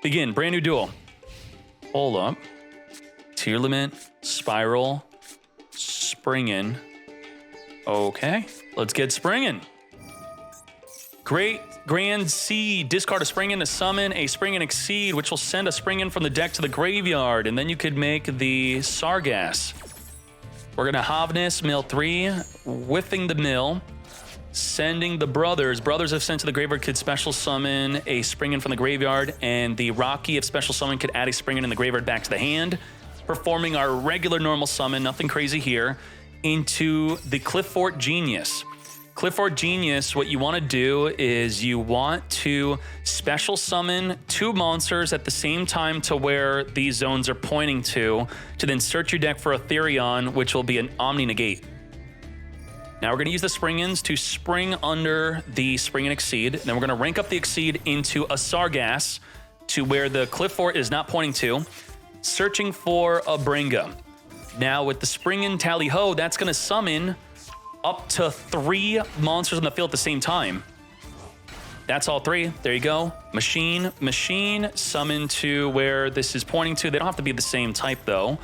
Begin. Brand new duel. Hold up. Tier limit. Spiral. Springin'. Okay. Let's get springin'. Great Grand Seed. Discard a Springin' to summon a Springin' Exceed, which will send a Springin' from the deck to the graveyard. And then you could make the Sargass. We're going to Havness, mill 3, whiffing the mill, sending the Brothers. Brothers, if sent to the graveyard, could special summon a Springin' from the graveyard, and the Rocky, if special summon, could add a Springin' in the graveyard back to the hand, performing our regular normal summon, nothing crazy here, into the Cliffort Genius. Clifford Genius, what you want to do is you want to special summon 2 monsters at the same time to where these zones are pointing to then search your deck for a Therion, which will be an Omni Negate. Now we're going to use the Springins to spring under the Springin Exceed. Then we're going to rank up the Exceed into a Sargass to where the Cliffort is not pointing to, searching for a Bringa. Now with the Springin Tally Ho, that's going to summon up to 3 monsters on the field at the same time. That's all 3. There you go. Machine, summon to where this is pointing to. They don't have to be the same type, though.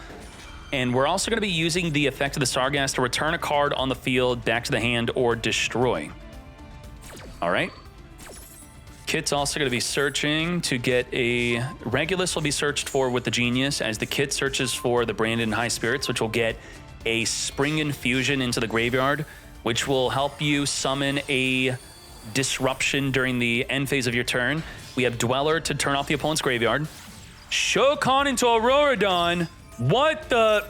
And we're also going to be using the effect of the Sargass to return a card on the field back to the hand or destroy. All right. Kit's also going to be searching to get a... Regulus will be searched for with the Genius, as the Kit searches for the Branded High Spirits, which will get a Springin Fusion into the graveyard, which will help you summon a Disruption during the end phase of your turn. We have Dweller to turn off the opponent's graveyard. Shokan into Auroradon. What the...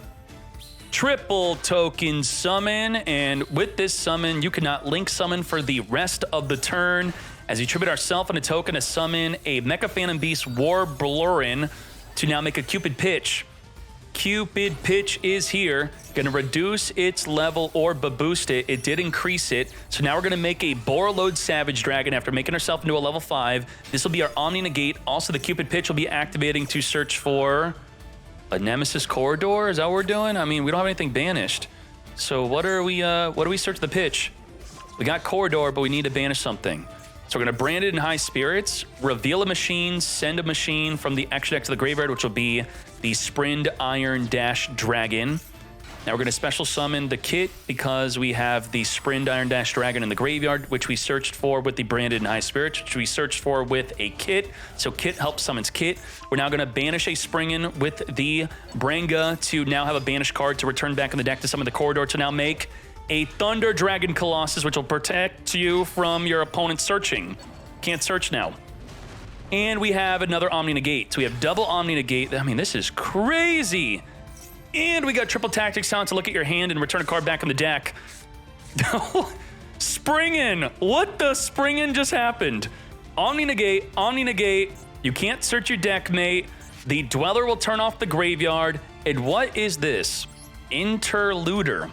Triple token summon, and with this summon, you cannot link summon for the rest of the turn, as you tribute ourselves and a token to summon a Mecha Phantom Beast Warblurin to now make a Cupid Pitch. Cupid Pitch is here. Going to reduce its level or boost it. It did increase it. So now we're going to make a Borreload Savage Dragon after making ourselves into a level 5. This will be our Omni Negate. Also, the Cupid Pitch will be activating to search for a Nemesis Corridor. Is that what we're doing? I mean, we don't have anything banished. So what do we search the pitch? We got Corridor, but we need to banish something. So we're going to brand it in High Spirits, reveal a machine, send a machine from the extra deck to the graveyard, which will be the Sprind Iron Dash Dragon. Now we're going to special summon the Kit because we have the Sprind Iron Dash Dragon in the graveyard, which we searched for with the Branded in High Spirits, which we searched for with a Kit. So Kit helps summons Kit. We're now going to banish a Springin with the Branga to now have a banished card to return back in the deck to summon the Corridor to now make a Thunder Dragon Colossus, which will protect you from your opponent searching. Can't search now. And we have another Omni Negate. So we have double Omni Negate. I mean, this is crazy. And we got triple Tactics Talent to look at your hand and return a card back in the deck. Springin! What the Springin just happened? Omni Negate, Omni Negate. You can't search your deck, mate. The Dweller will turn off the graveyard. And what is this? Interluder.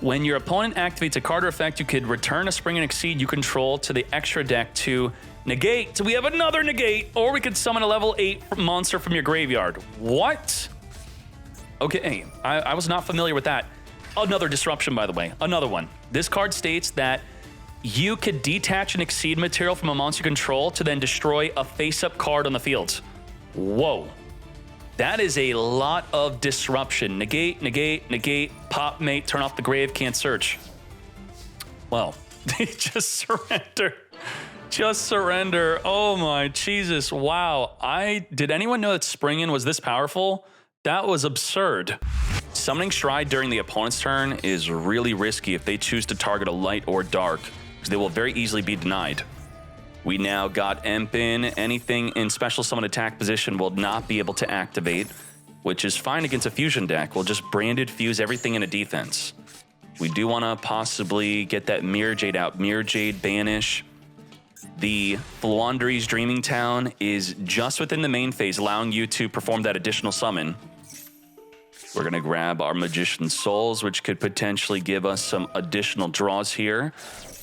When your opponent activates a card or effect, you could return a Springin Exceed you control to the extra deck to negate. So we have another negate, or we could summon a level 8 monster from your graveyard. What? Okay, I was not familiar with that. Another disruption, by the way. Another one. This card states that you could detach an Exceed material from a monster you control to then destroy a face-up card on the field. Whoa. That is a lot of disruption. Negate, negate, negate, pop, mate, turn off the grave, can't search. Well, just surrender. Just surrender. Oh my Jesus. Wow. Did anyone know that Springin was this powerful? That was absurd. Summoning Stride during the opponent's turn is really risky if they choose to target a light or dark, because they will very easily be denied. We now got Empin. Anything in special summon attack position will not be able to activate, which is fine against a fusion deck. We'll just branded fuse everything in a defense. We do want to possibly get that Mirror Jade out. Mirror Jade banish. The Fluandre's Dreaming Town is just within the main phase, allowing you to perform that additional summon. We're going to grab our Magician's Souls, which could potentially give us some additional draws here.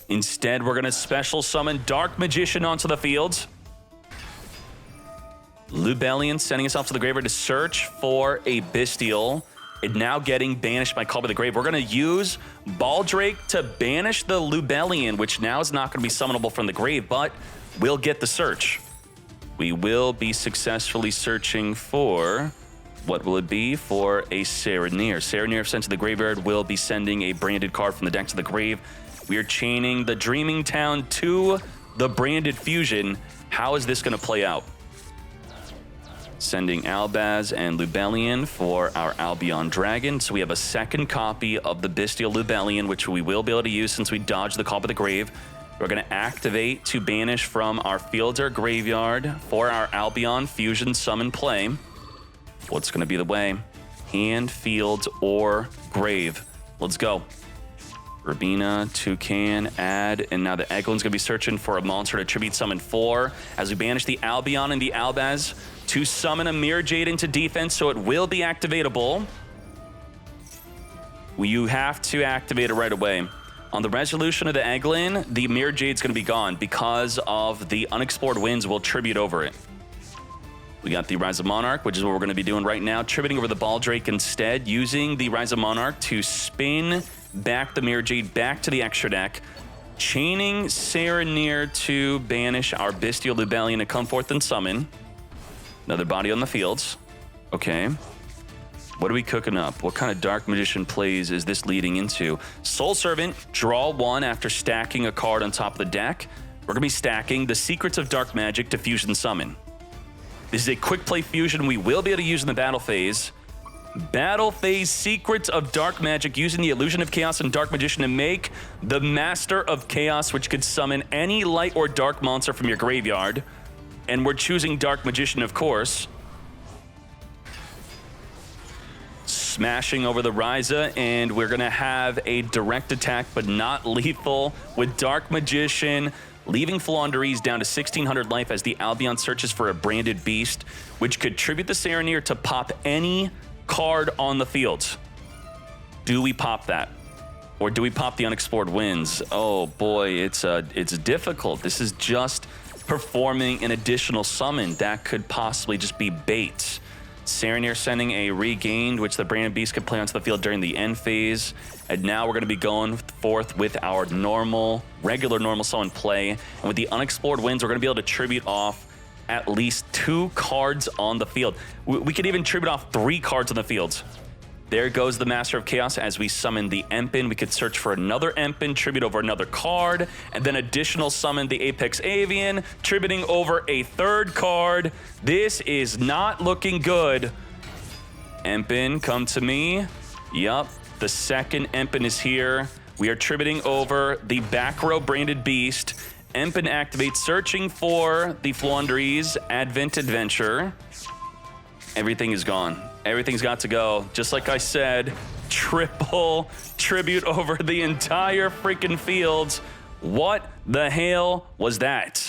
Instead, we're going to special summon Dark Magician onto the field. Lubellion sending us off to the graveyard to search for a Bestial. And now getting banished by Call by the Grave. We're going to use Baldrake to banish the Lubellion, which now is not going to be summonable from the grave, but we'll get the search. we will be successfully searching for, what will it be? For a Serenir. Serenir, if sent to the graveyard, will be sending a branded card from the deck to the grave. We are chaining the Dreaming Town to the branded fusion. How is this going to play out? Sending Albaz and Lubellion for our Albion Dragon. So we have a second copy of the Bestial Lubellion, which we will be able to use since we dodged the Call of the Grave. We're going to activate to banish from our field or graveyard for our Albion Fusion Summon play. What's going to be the way? Hand, field, or grave. Let's go. Rabina, Toucan, add, and now the Eglin's going to be searching for a monster to tribute summon 4 as we banish the Albion and the Albaz to summon a Mirror Jade into defense, so it will be activatable. You have to activate it right away. On the resolution of the Eglin, the Mirror Jade's going to be gone because of the Unexplored Winds will tribute over it. We got the Rise of Monarch, which is what we're going to be doing right now, tributing over the Baldrake instead, using the Rise of Monarch to spin back the Mirror Jade back to the extra deck, chaining Serenir to banish our Bestial Lubellion to come forth and summon. Another body on the fields. Okay. What are we cooking up? What kind of Dark Magician plays is this leading into? Soul Servant, draw 1 after stacking a card on top of the deck. We're going to be stacking the Secrets of Dark Magic to Fusion Summon. This is a quick play fusion we will be able to use in the battle phase. Battle phase Secrets of Dark Magic, using the Illusion of Chaos and Dark Magician to make the Master of Chaos, which could summon any light or dark monster from your graveyard. And we're choosing Dark Magician, of course. Smashing over the Ryza, and we're going to have a direct attack, but not lethal, with Dark Magician, leaving Flaunderies down to 1,600 life as the Albion searches for a branded beast, which could tribute the Serenir to pop any card on the field. Do we pop that? Or do we pop the Unexplored Winds? Oh boy, it's difficult. This is just performing an additional summon. That could possibly just be bait. Serenir sending a Regained, which the Branded Beast could play onto the field during the end phase. And now we're going to be going forth with our regular normal summon play. And with the Unexplored Winds, we're going to be able to tribute off at least 2 cards on the field. We could even tribute off 3 cards on the field. There goes the Master of Chaos as we summon the Empin. We could search for another Empin, tribute over another card, and then additional summon the Apex Avian, tributing over a 3rd card. This is not looking good. Empin, come to me. Yup, the second Empin is here. We are tributing over the back row Branded Beast. Empin activates, searching for the Flaunderies Advent Adventure. Everything is gone. Everything's got to go. Just like I said, triple tribute over the entire freaking fields. What the hell was that?